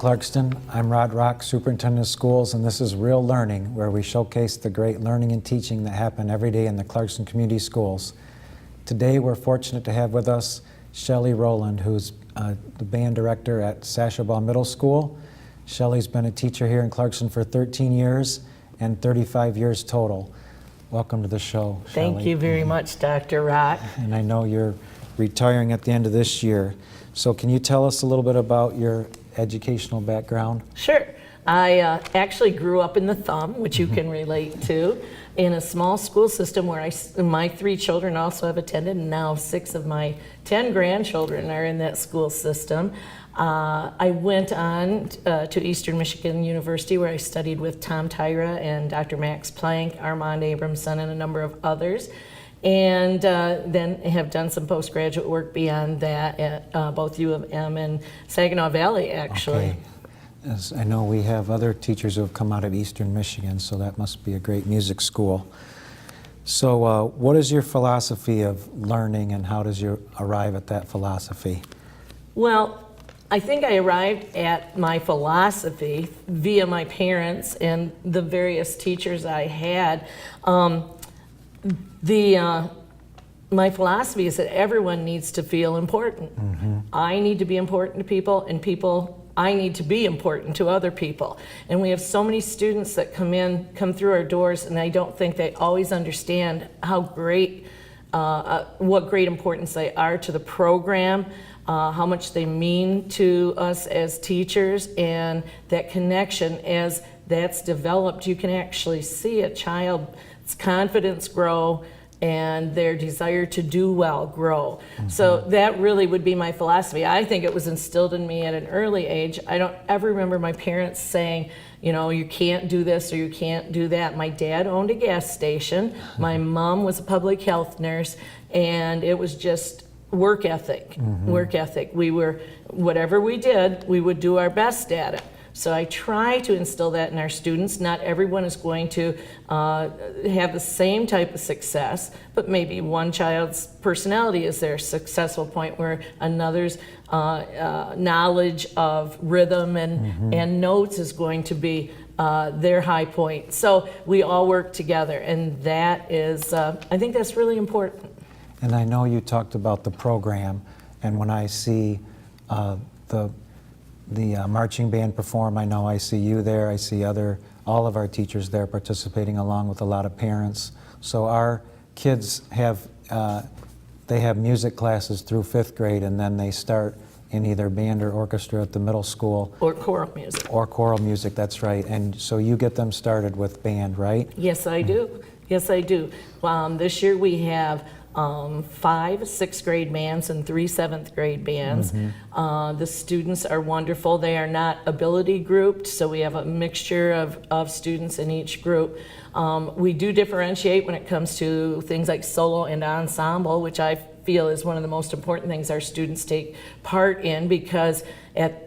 Clarkston. I'm Rod Rock, Superintendent of Schools, and this is Real Learning, where we showcase the great learning and teaching that happen every day in the Clarkston Community Schools. Today we're fortunate to have with us Shelly Roland, who's the band director at Sashabaw Middle School. Shelly's been a teacher here in Clarkston for 13 years and 35 years total. Welcome to the show, Shelly. Thank you very much, Dr. Rock. And I know you're retiring at the end of this year. So can you tell us a little bit about your educational background? Sure. I actually grew up in the Thumb, which you can relate to, in a small school system where my 3 children also have attended, and now 6 of my 10 grandchildren are in that school system. I went on to Eastern Michigan University, where I studied with Tom Tyra and Dr. Max Plank, Armand Abramson, and a number of others. And then have done some postgraduate work beyond that at both U of M and Saginaw Valley, actually. Okay. As I know we have other teachers who have come out of Eastern Michigan, so that must be a great music school. So what is your philosophy of learning, and how does you arrive at that philosophy? Well, I think I arrived at my philosophy via my parents and the various teachers I had. My philosophy is that everyone needs to feel important. Mm-hmm. I need to be important to people, and I need to be important to other people. And we have so many students that come through our doors, and I don't think they always understand how great, what great importance they are to the program, how much they mean to us as teachers, and that connection, as that's developed, you can actually see a child's confidence grow and their desire to do well grow. Mm-hmm. So that really would be my philosophy. I think it was instilled in me at an early age. I don't ever remember my parents saying, you know, you can't do this or you can't do that. My dad owned a gas station. My mom was a public health nurse, and it was just work ethic. Mm-hmm. Work ethic. Whatever we did, we would do our best at it. So I try to instill that in our students. Not everyone is going to have the same type of success, but maybe one child's personality is their successful point, where another's knowledge of rhythm and notes is going to be their high point. So we all work together, and that is, I think that's really important. And I know you talked about the program, and when I see the marching band perform, I know I see you there, I see all of our teachers there participating, along with a lot of parents. So our kids have music classes through 5th grade, and then they start in either band or orchestra at the middle school. Or choral music. Or choral music, that's right. And so you get them started with band, right? Yes, I do. Yes, I do. This year we have 5 6th grade bands and 3 7th grade bands. Mm-hmm. The students are wonderful. They are not ability grouped, so we have a mixture of students in each group. We do differentiate when it comes to things like solo and ensemble, which I feel is one of the most important things our students take part in, because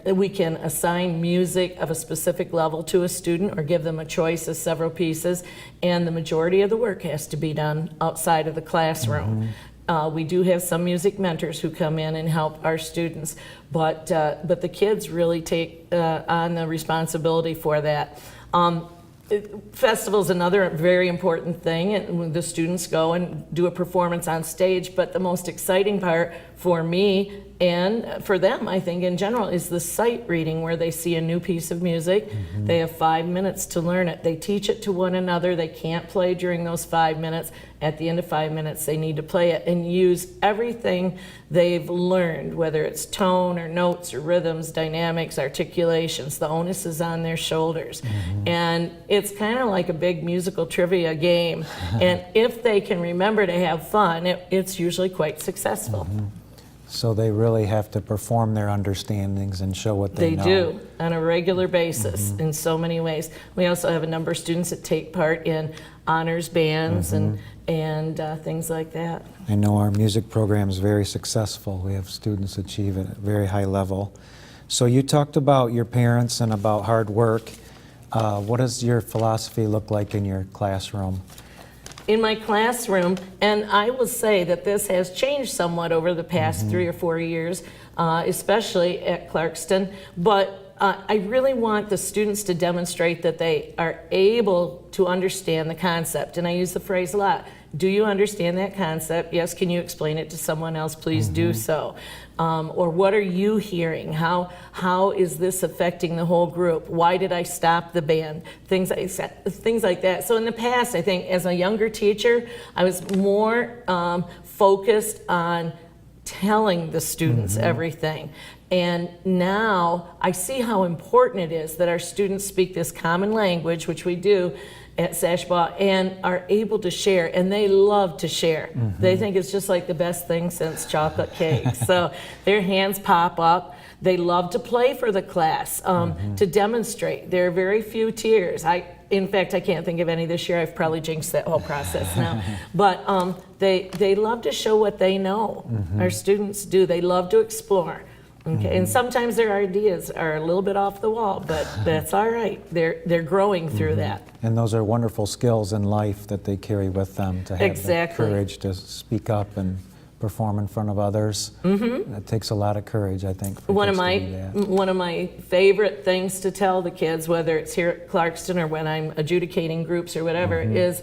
we can assign music of a specific level to a student or give them a choice of several pieces, and the majority of the work has to be done outside of the classroom. Mm-hmm. We do have some music mentors who come in and help our students, but the kids really take on the responsibility for that. Festival is another very important thing, and the students go and do a performance on stage, but the most exciting part for me and for them, I think in general, is the sight reading, where they see a new piece of music. Mm-hmm. They have 5 minutes to learn it. They teach it to one another. They can't play during those 5 minutes. At the end of 5 minutes, they need to play it and use everything they've learned, whether it's tone or notes or rhythms, dynamics, articulations. The onus is on their shoulders. Mm-hmm. And it's kind of like a big musical trivia game. And if they can remember to have fun, it's usually quite successful. Mm-hmm. So they really have to perform their understandings and show what they know. They do, on a regular basis, in so many ways. We also have a number of students that take part in honors bands and things like that. I know our music program is very successful. We have students achieve at a very high level. So you talked about your parents and about hard work. What does your philosophy look like in your classroom? In my classroom, and I will say that this has changed somewhat over the past 3 or 4 years, especially at Clarkston, but I really want the students to demonstrate that they are able to understand the concept. And I use the phrase a lot. Do you understand that concept? Yes. Can you explain it to someone else? Please do so. Or what are you hearing? How is this affecting the whole group? Why did I stop the band? Things like that. So in the past, I think as a younger teacher, I was more focused on telling the students everything. And now I see how important it is that our students speak this common language, which we do at Sashbaugh, and are able to share, and they love to share. They think it's just like the best thing since chocolate cake. So their hands pop up. They love to play for the class, to demonstrate. There are very few tears. In fact, I can't think of any this year. I've probably jinxed that whole process now. But they love to show what they know. Our students do. They love to explore. Okay, and sometimes their ideas are a little bit off the wall, but that's all right. They're growing through that. And those are wonderful skills in life that they carry with them, to have the courage to speak up and perform in front of others. It takes a lot of courage, I think, for One kids of to do that. one of my favorite things to tell the kids, whether it's here at Clarkston or when I'm adjudicating groups or whatever, is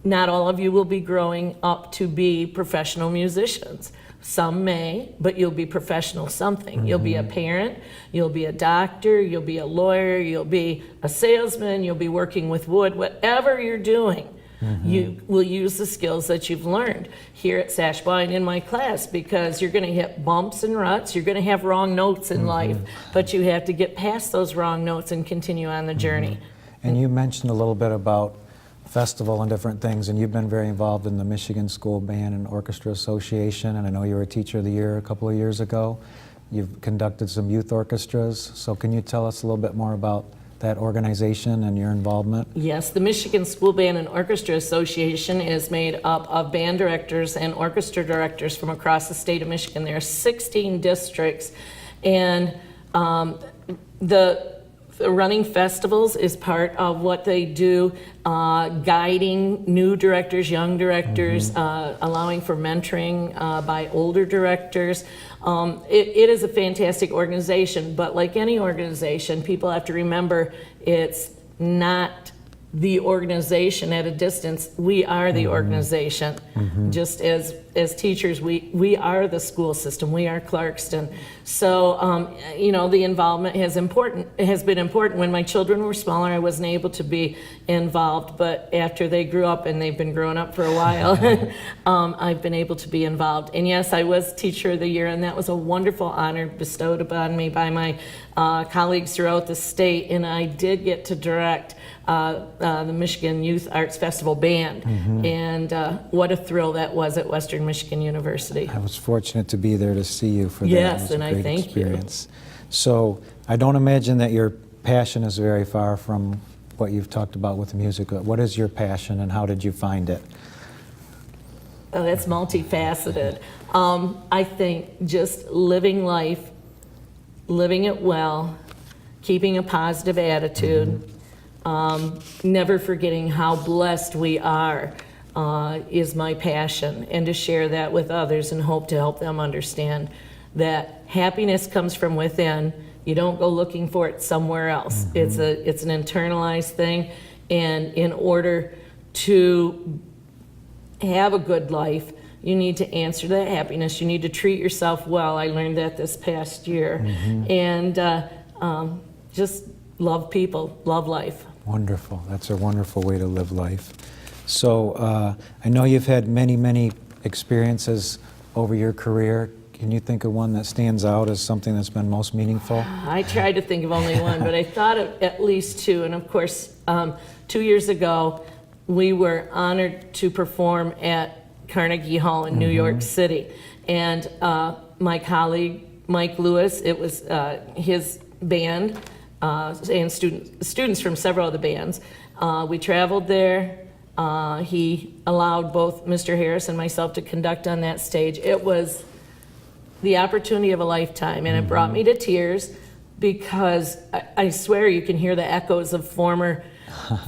not all of you will be growing up to be professional musicians. Some may, but you'll be professional something. You'll be a parent, you'll be a doctor, you'll be a lawyer, you'll be a salesman, you'll be working with wood. Whatever you're doing, you will use the skills that you've learned here at Sashbaugh and in my class, because you're going to hit bumps and ruts. You're going to have wrong notes in life, but you have to get past those wrong notes and continue on the journey. And you mentioned a little bit about festival and different things, and you've been very involved in the Michigan School Band and Orchestra Association, and I know you were a Teacher of the Year a couple of years ago. You've conducted some youth orchestras, so can you tell us a little bit more about that organization and your involvement? Yes, the Michigan School Band and Orchestra Association is made up of band directors and orchestra directors from across the state of Michigan. There are 16 districts, and the running festivals is part of what they do, guiding new directors, young directors, allowing for mentoring by older directors. It is a fantastic organization, but like any organization, people have to remember it's not the organization at a distance. We are the organization. Just as teachers, we are the school system. We are Clarkston. So, you know, the involvement has been important. When my children were smaller, I wasn't able to be involved, but after they grew up, and they've been growing up for a while, I've been able to be involved. And yes, I was Teacher of the Year, and that was a wonderful honor bestowed upon me by my colleagues throughout the state, and I did get to direct the Michigan Youth Arts Festival Band, and what a thrill that was at Western Michigan University. I was fortunate to be there to see you for that. Yes, It was a and I great thank experience. So I don't imagine that your passion is very far from what you've talked about with music. What is your passion, and how did you find it? Oh, that's multifaceted. I think just living life, living it well, keeping a positive attitude, never forgetting how blessed we are is my passion, and to share that with others and hope to help them understand that happiness comes from within. You don't go looking for it somewhere else. It's an internalized thing, and in order to have a good life, you need to answer that happiness. You need to treat yourself well. I learned that this past year. And just love people, love life. Wonderful. That's a wonderful way to live life. So I know you've had many, many experiences over your career. Can you think of one that stands out as something that's been most meaningful? I tried to think of only one, but I thought of at least two. And of course, 2 years ago, we were honored to perform at Carnegie Hall in New York City. And my colleague, Mike Lewis, it was his band and students from several of the bands. We traveled there. He allowed both Mr. Harris and myself to conduct on that stage. It was the opportunity of a lifetime, and it brought me to tears, because I swear you can hear the echoes of former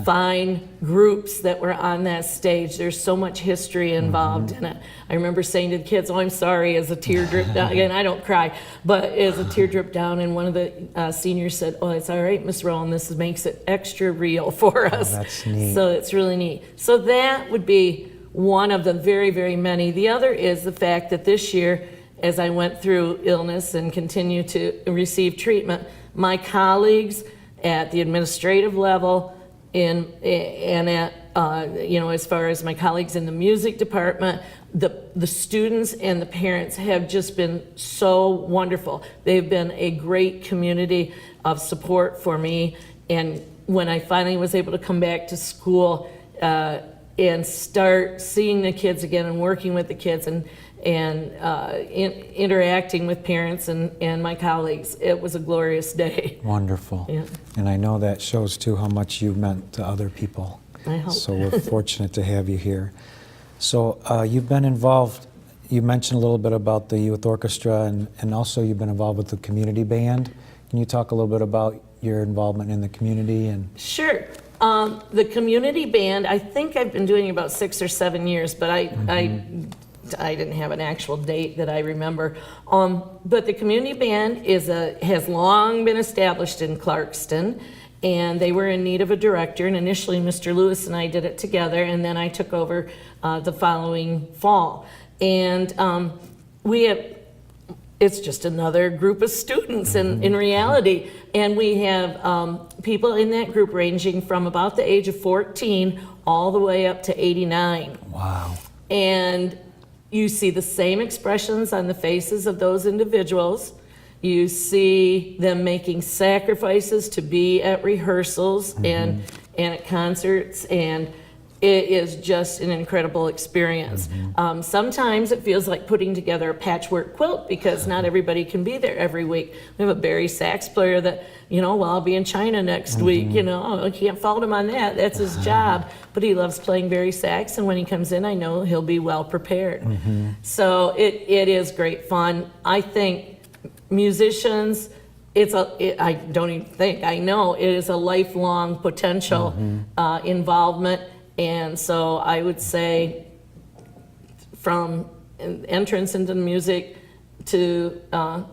fine groups that were on that stage. There's so much history involved in it. I remember saying to the kids, "Oh, I'm sorry," as a tear dripped down. Again, I don't cry, but as a tear dripped down, and one of the seniors said, "Oh, it's all right, Miss Roland. This makes it extra real for us." That's neat. So it's really neat. So that would be one of the very, very many. The other is the fact that this year, as I went through illness and continue to receive treatment, my colleagues at the administrative level and at as far as my colleagues in the music department, the students and the parents have just been so wonderful. They've been a great community of support for me. And when I finally was able to come back to school and start seeing the kids again and working with the kids and interacting with parents and my colleagues, it was a glorious day. Wonderful. Yeah. And I know that shows too how much you meant to other people. I hope. So we're fortunate to have you here. So you've been involved, you mentioned a little bit about the youth orchestra, and also you've been involved with the community band. Can you talk a little bit about your involvement in the community? And Sure. The community band, I think I've been doing about 6 or 7 years, but I didn't have an actual date that I remember. But the community band has long been established in Clarkston, and they were in need of a director. And initially, Mr. Lewis and I did it together, and then I took over the following fall. And it's just another group of students in reality. And we have people in that group ranging from about the age of 14 all the way up to 89. wow. And you see the same expressions on the faces of those individuals. You see them making sacrifices to be at rehearsals and at concerts, and it is just an incredible experience. Sometimes it feels like putting together a patchwork quilt because not everybody can be there every week. We have a bari sax player that, well, I'll be in China next week, I can't fault him on that. That's his job. But he loves playing bari sax, and when he comes in, I know he'll be well prepared. So it is great fun. I think musicians, I don't even think, I know it is a lifelong potential involvement. And so I would say from entrance into music to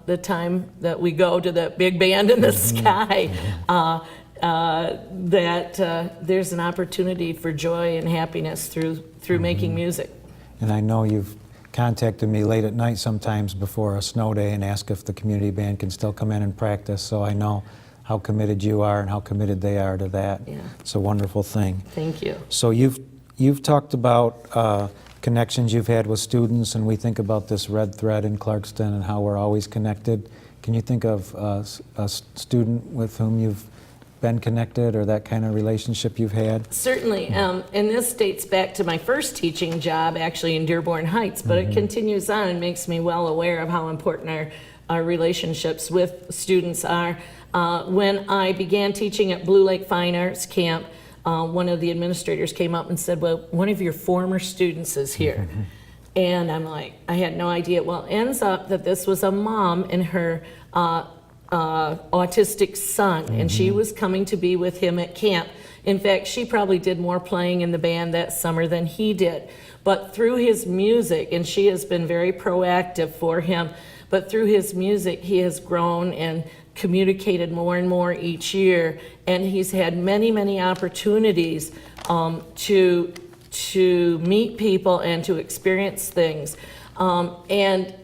the time that we go to that big band in the sky, that there's an opportunity for joy and happiness through making music. And I know you've contacted me late at night sometimes before a snow day and asked if the community band can still come in and practice, so I know how committed you are and how committed they are to that. Yeah. It's a wonderful thing. Thank you. So you've talked about connections you've had with students, and we think about this red thread in Clarkston and how we're always connected. Can you think of a student with whom you've been connected, or that kind of relationship you've had? Certainly, and this dates back to my first teaching job, actually in Dearborn Heights, but it continues on and makes me well aware of how important our relationships with students are. When I began teaching at Blue Lake Fine Arts Camp, one of the administrators came up and said, "Well, one of your former students is here." And I'm like, I had no idea. Well, it ends up that this was a mom and her autistic son, and she was coming to be with him at camp. In fact, she probably did more playing in the band that summer than he did. But through his music, and she has been very proactive for him, but through his music, he has grown and communicated more and more each year, and he's had many, many opportunities to meet people and to experience things. And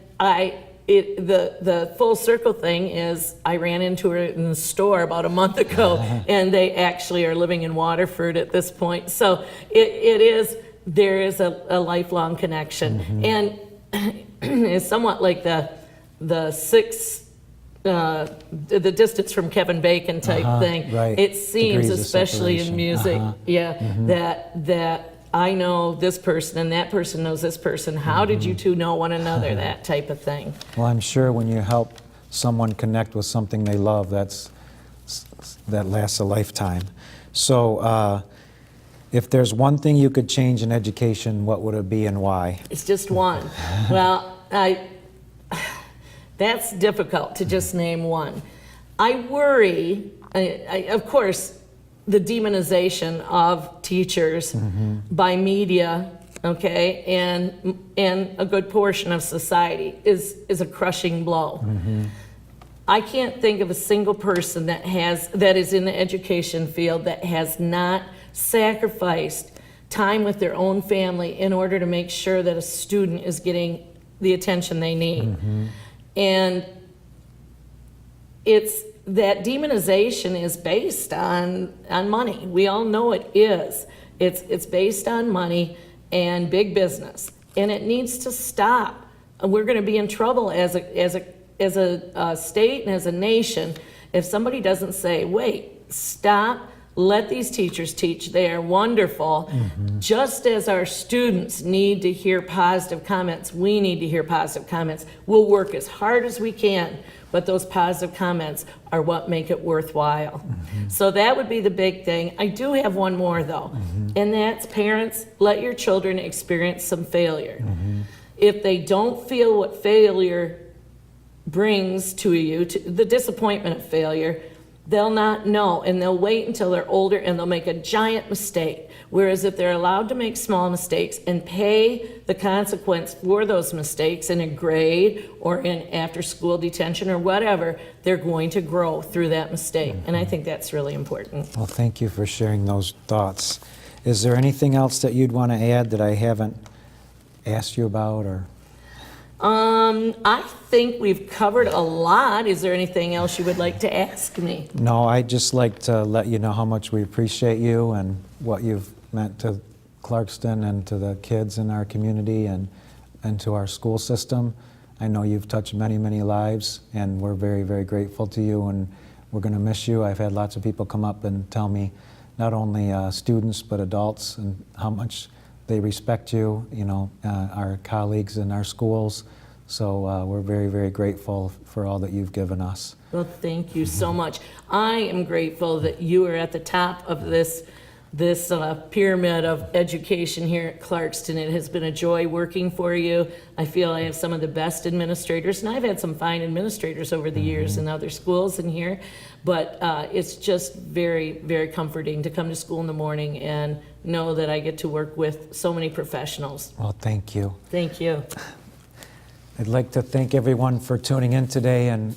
the full circle thing is I ran into her in the store about a month ago, and they actually are living in Waterford at this point. So there is a lifelong connection, and it's somewhat like the distance from Kevin Bacon type thing. Right. It seems, Degrees of especially in separation. music, that I know this person and that person knows this person. How did you two know one another? That type of thing. Well, I'm sure when you help someone connect with something they love, that lasts a lifetime. So if there's one thing you could change in education, what would it be and why? It's just one. Well, that's difficult to just name one. I worry, of course, the demonization of teachers by media, okay, and a good portion of society is a crushing blow. I can't think of a single person that is in the education field that has not sacrificed time with their own family in order to make sure that a student is getting the attention they need. And it's that demonization is based on money. We all know it is. It's based on money and big business, and it needs to stop. We're going to be in trouble as a state and as a nation if somebody doesn't say, wait, stop, let these teachers teach. They are wonderful. Just as our students need to hear positive comments, we need to hear positive comments. We'll work as hard as we can, but those positive comments are what make it worthwhile. So that would be the big thing. I do have one more though, and that's parents, let your children experience some failure. If they don't feel what failure brings to you, to the disappointment of failure, they'll not know, and they'll wait until they're older and they'll make a giant mistake. Whereas if they're allowed to make small mistakes and pay the consequence for those mistakes in a grade or in after school detention or whatever, they're going to grow through that mistake. And I think that's really important. Well, thank you for sharing those thoughts. Is there anything else that you'd want to add that I haven't asked you about, or? I think we've covered a lot. Is there anything else you would like to ask me? No, I'd just like to let you know how much we appreciate you and what you've meant to Clarkston and to the kids in our community and to our school system. I know you've touched many, many lives, and we're very, very grateful to you, and we're going to miss you. I've had lots of people come up and tell me, not only students but adults, and how much they respect you, our colleagues in our schools. So we're very, very grateful for all that you've given us. Well, thank you so much. I am grateful that you are at the top of this pyramid of education here at Clarkston. It has been a joy working for you. I feel I have some of the best administrators, and I've had some fine administrators over the years in other schools in here, but it's just very, very comforting to come to school in the morning and know that I get to work with so many professionals. Well, thank you. Thank you. I'd like to thank everyone for tuning in today, and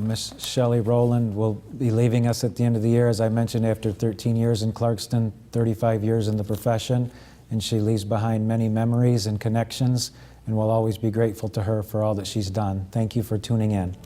Miss Shelly Roland will be leaving us at the end of the year, as I mentioned, after 13 years in Clarkston, 35 years in the profession, and she leaves behind many memories and connections, and we'll always be grateful to her for all that she's done. Thank you for tuning in.